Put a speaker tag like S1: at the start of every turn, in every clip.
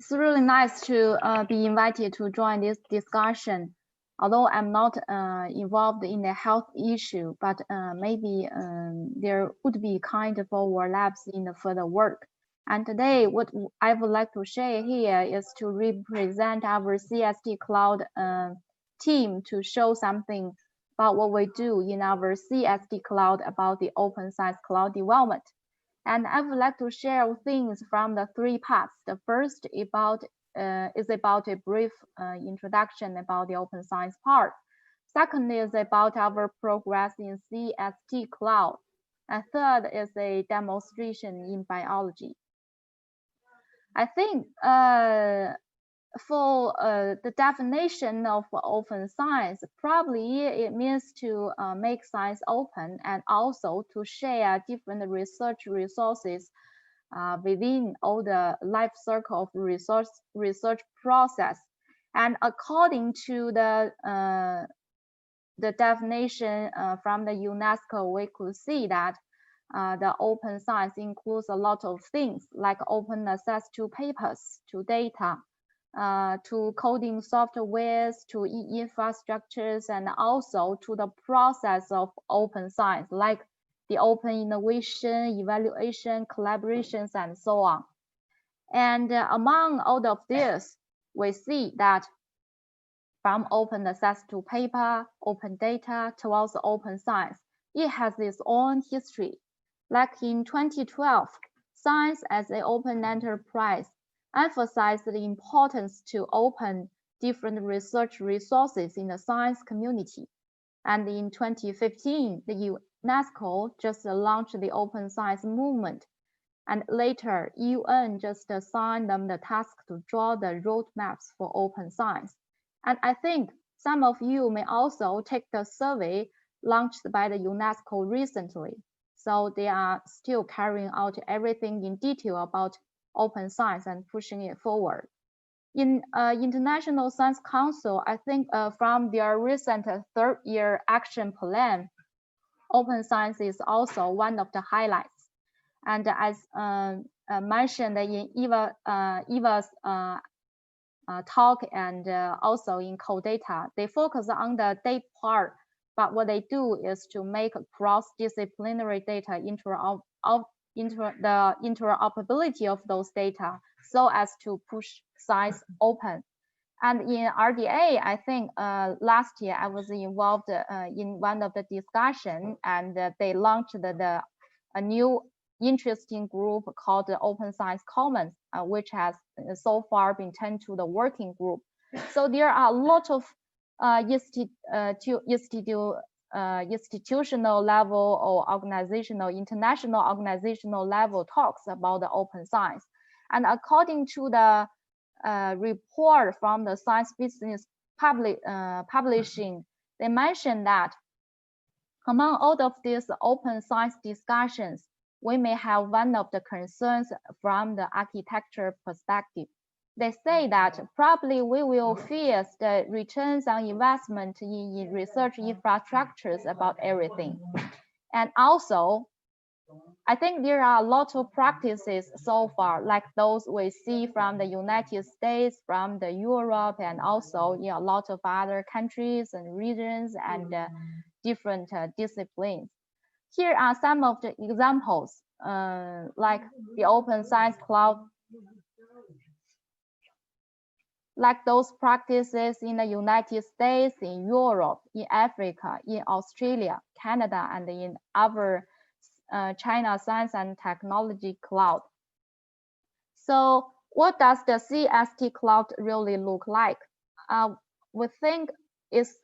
S1: It's really nice to be invited to join this discussion. Although I'm not involved in the health issue, but maybe there would be kind of overlaps in the further work. And today, what I would like to share here is to represent our CST Cloud team to show something about what we do in our CST Cloud about the open science cloud development. And I would like to share things from the three parts. The first is about a brief introduction about the open science part. Second is about our progress in CST Cloud. And third is a demonstration in biology. I think for the definition of open science, probably it means to make science open and also to share different research resources within all the life cycle of research process. And according to the definition from the UNESCO, we could see that the open science includes a lot of things like open access to papers, to data, to coding softwares, to infrastructures, and also to the process of open science, like the open innovation, evaluation, collaborations, and so on. And among all of this, we see that from open access to paper, open data, towards open science, it has its own history. Like in 2012, Science as an Open Enterprise emphasized the importance to open different research resources in the science community. And in 2015, the UNESCO just launched the open science movement. And later, UN just assigned them the task to draw the roadmaps for open science. And I think some of you may also take the survey launched by the UNESCO recently. So they are still carrying out everything in detail about open science and pushing it forward. In International Science Council, I think from their recent third-year action plan, open science is also one of the highlights. And as mentioned in Eva's talk and also in CoData, they focus on the data part, but what they do is to make cross-disciplinary data the interoperability of those data so as to push science open. And in RDA, I think last year I was involved in one of the discussion, and they launched a new interesting group called the Open Science Commons, which has so far been turned to the working group. So there are a lot of institutional level or international organizational level talks about the open science. And according to the report from the Science Business Publishing, they mentioned that among all of these open science discussions, we may have one of the concerns from the architecture perspective. They say that probably we will face the returns on investment in research infrastructures about everything. And also, I think there are a lot of practices so far, like those we see from the United States, from the Europe, and also in a lot of other countries and regions and different disciplines. Here are some of the examples, like the Open Science Cloud, like those practices in the United States, in Europe, in Africa, in Australia, Canada, and in other China Science and Technology Cloud. So what does the CST Cloud really look like? We think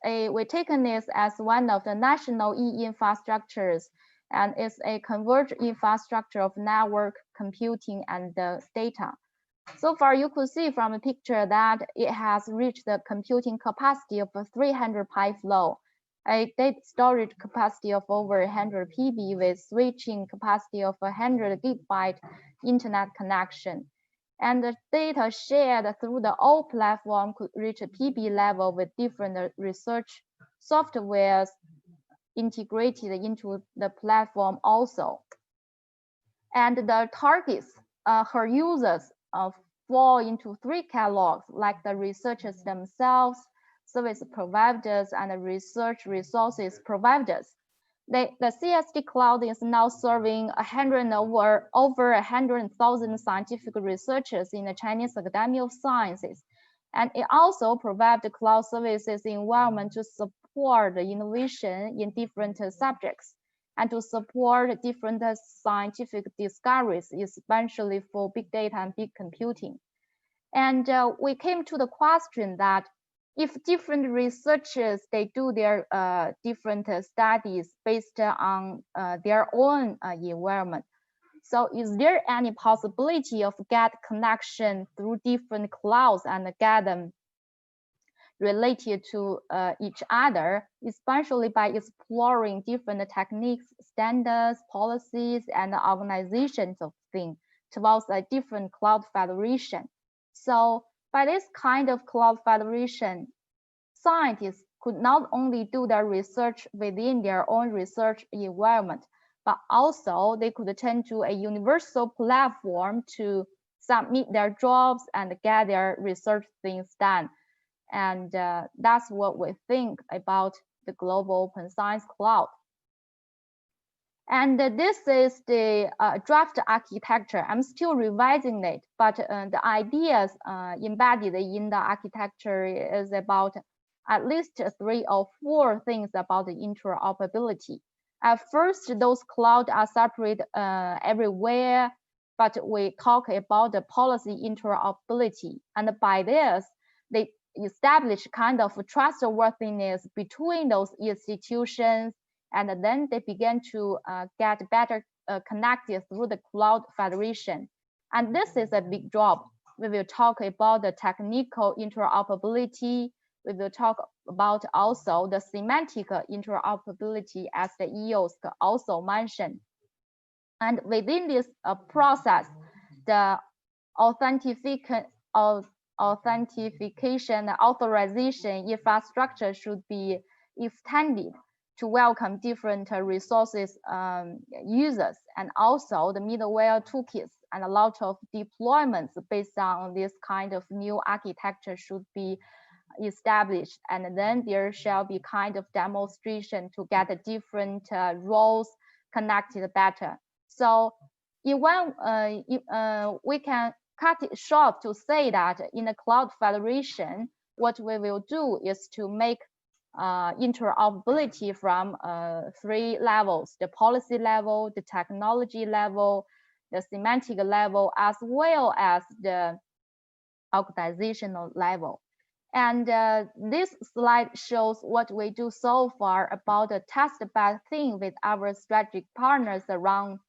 S1: we're taking this as one of the national e-infrastructures, and it's a converged infrastructure of network computing and data. So far, you could see from the picture that it has reached the computing capacity of 300 PyFlow, a data storage capacity of over 100 PB with switching capacity of 100 GB internet connection. And the data shared through the O platform could reach a PB level with different research softwares integrated into the platform also. And the targets, her users fall into three catalogs, like the researchers themselves, service providers, and the research resources providers. The CST cloud is now serving over 100,000 scientific researchers in the Chinese Academy of Sciences. And it also provides the cloud services environment to support the innovation in different subjects and to support different scientific discoveries, especially for big data and big computing. And we came to the question that if different researchers, they do their different studies based on their own environment. So is there any possibility of get connection through different clouds and get them related to each other, especially by exploring different techniques, standards, policies, and organizations of things towards a different cloud federation? So by this kind of cloud federation, scientists could not only do their research within their own research environment, but also they could turn to a universal platform to submit their jobs and get their research things done. And that's what we think about the global open science cloud. And this is the draft architecture. I'm still revising it, but the ideas embedded in the architecture is about at least 3 or 4 things about the interoperability. At first, those clouds are separate everywhere, but we talk about the policy interoperability. And by this, they establish kind of trustworthiness between those institutions, and then they began to get better connected through the cloud federation. And this is a big job. We will talk about the technical interoperability. We will talk about also the semantic interoperability, as the EOS also mentioned. And within this process, the authentication authorization infrastructure should be extended to welcome different resources users, and also the middleware toolkits and a lot of deployments based on this kind of new architecture should be established. And then there shall be kind of demonstration to get the different roles connected better. So we can cut it short to say that in the cloud federation, what we will do is to make interoperability from 3 levels: the policy level, the technology level, the semantic level, as well as the organizational level. And this slide shows what we do so far about the test bed thing with our strategic partners around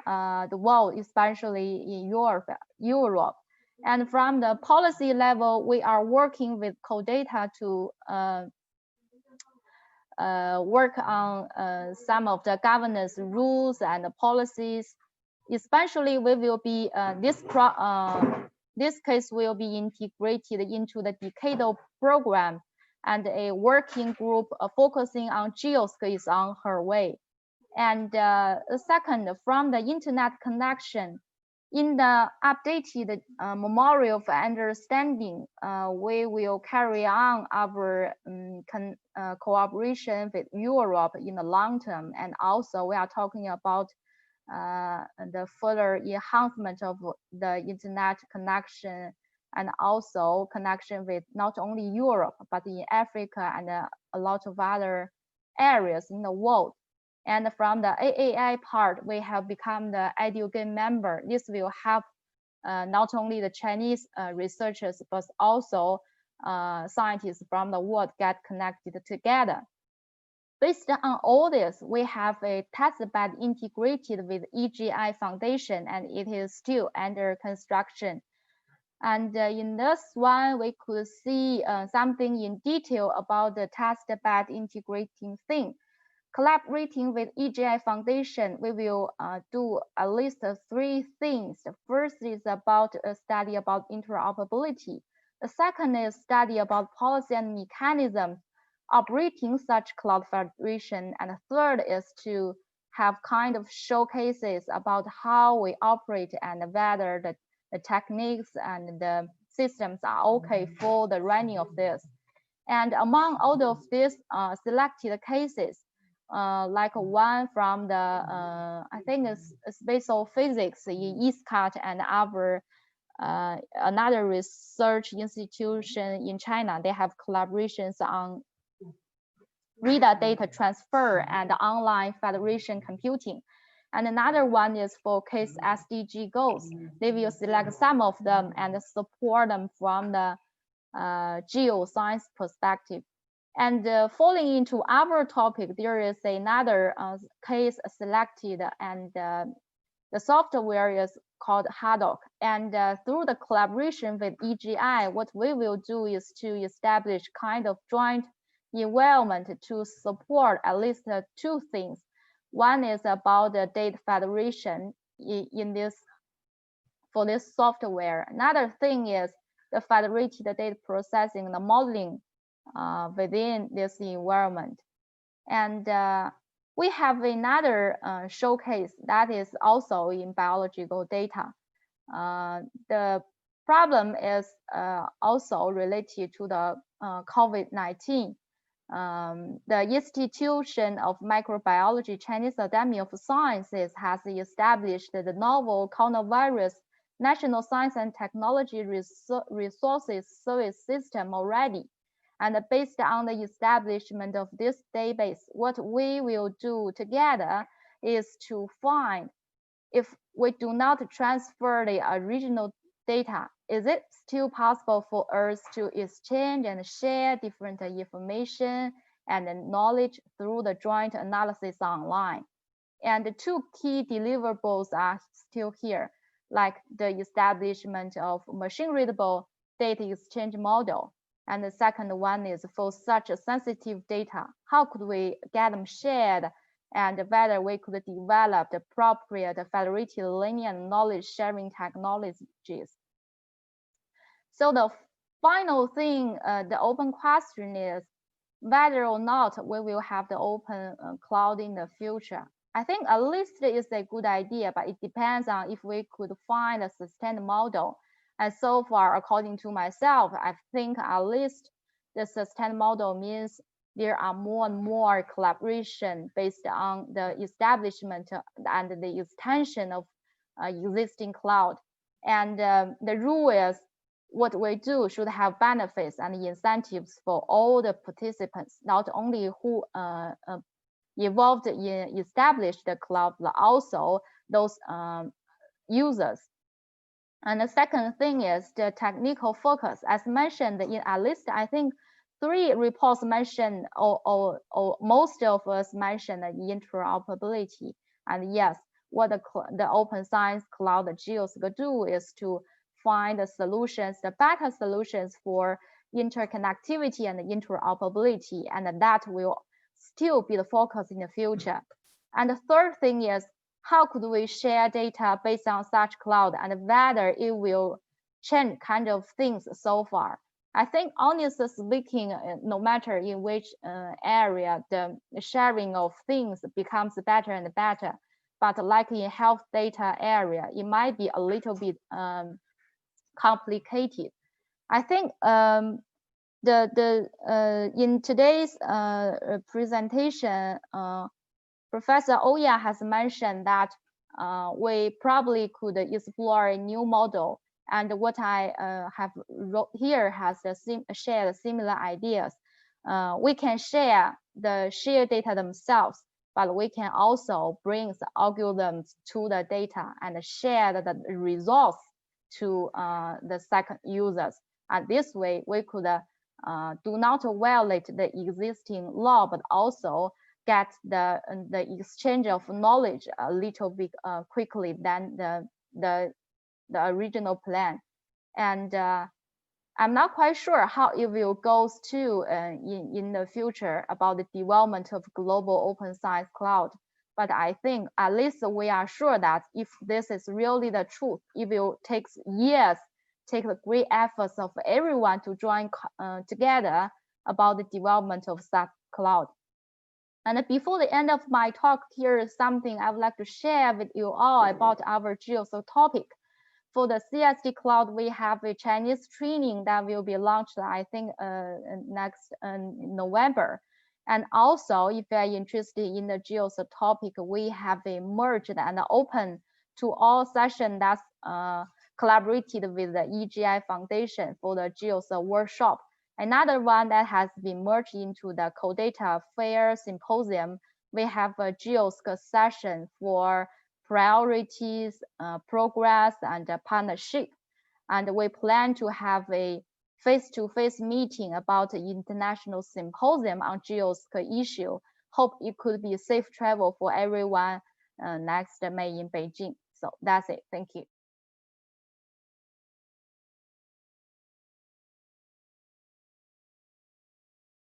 S1: the world, especially in Europe. And from the policy level, we are working with CoData to work on some of the governance rules and policies. Especially, we will be this case will be integrated into the decadal program, and a working group focusing on GEOSC is on her way. And second, from the internet connection, in the updated memorial of understanding, we will carry on our cooperation with Europe in the long term. And also we are talking about the further enhancement of the internet connection, and also connection with not only Europe, but in Africa and a lot of other areas in the world. And from the AAI part, we have become the EduGame member. This will help not only the Chinese researchers, but also scientists from the world get connected together. Based on all this, we have a testbed integrated with EGI Foundation, and it is still under construction. And in this one, we could see something in detail about the testbed integrating thing. Collaborating with EGI Foundation, we will do at least 3 things. The first is about a study about interoperability. The second is study about policy and mechanisms operating such cloud federation. And the third is to have kind of showcases about how we operate and whether the techniques and the systems are okay for the running of this. And among all of these selected cases, like one from the, I think it's spatial physics in EastCut and another research institution in China, they have collaborations on reader data transfer and online federation computing. And another one is for case SDG goals. They will select some of them and support them from the geoscience perspective. And falling into our topic, there is another case selected, and the software is called Haddock. And through the collaboration with EGI, what we will do is to establish kind of joint environment to support at least two things. One is about the data federation in this, for this software. Another thing is the federated data processing, the modeling within this environment. And we have another showcase that is also in biological data. The problem is also related to the COVID-19. The Institution of Microbiology, Chinese Academy of Sciences, has established the novel coronavirus National Science and Technology Resources Service System already. And based on the establishment of this database, what we will do together is to find, if we do not transfer the original data, is it still possible for us to exchange and share different information and knowledge through the joint analysis online? And the two key deliverables are still here, like the establishment of machine-readable data exchange model. And the second one is for such sensitive data, how could we get them shared, and whether we could develop the appropriate federated linear knowledge sharing technologies. So the final thing, the open question is whether or not we will have the open cloud in the future. I think at least it is a good idea, but it depends on if we could find a sustained model. And so far, according to myself, I think at least the sustained model means there are more and more collaboration based on the establishment and the extension of existing cloud. And the rule is what we do should have benefits and incentives for all the participants, not only who involved in establish the cloud, but also those users. And the second thing is the technical focus. As mentioned in at least, I think, 3 reports mentioned, or most of us mentioned interoperability. And yes, what the open science cloud GEOS could do is to find the solutions, the better solutions for interconnectivity and interoperability, and that will still be the focus in the future. And the third thing is, how could we share data based on such cloud, and whether it will change kind of things so far. I think honestly speaking, no matter in which area, the sharing of things becomes better and better. But like in health data area, it might be a little bit complicated. I think in today's presentation, Professor Oya has mentioned that we probably could explore a new model, and what I have wrote here has shared similar ideas. We can share the shared data themselves, but we can also bring the algorithms to the data and share the results to the second users. And this way, we could do not violate the existing law, but also get the exchange of knowledge a little bit quickly than the original plan. And I'm not quite sure how it will go to in the future about the development of global open science cloud. But I think at least we are sure that if this is really the truth, it will take years, take the great efforts of everyone to join together about the development of such cloud. And before the end of my talk, here is something I would like to share with you all about our GEOS topic. for the CST Cloud, we have a Chinese training that will be launched, I think, next November. And also, if you are interested in the GEOS topic, we have a merged and open to all sessions that's collaborated with the EGI Foundation for the GEOS workshop. Another one that has been merged into the CoData Fair Symposium, we have a GEOS session for priorities, progress, and partnership. And we plan to have a face-to-face meeting about the international symposium on GEOSC issue. Hope it could be safe travel for everyone next May in Beijing. So that's it. Thank you.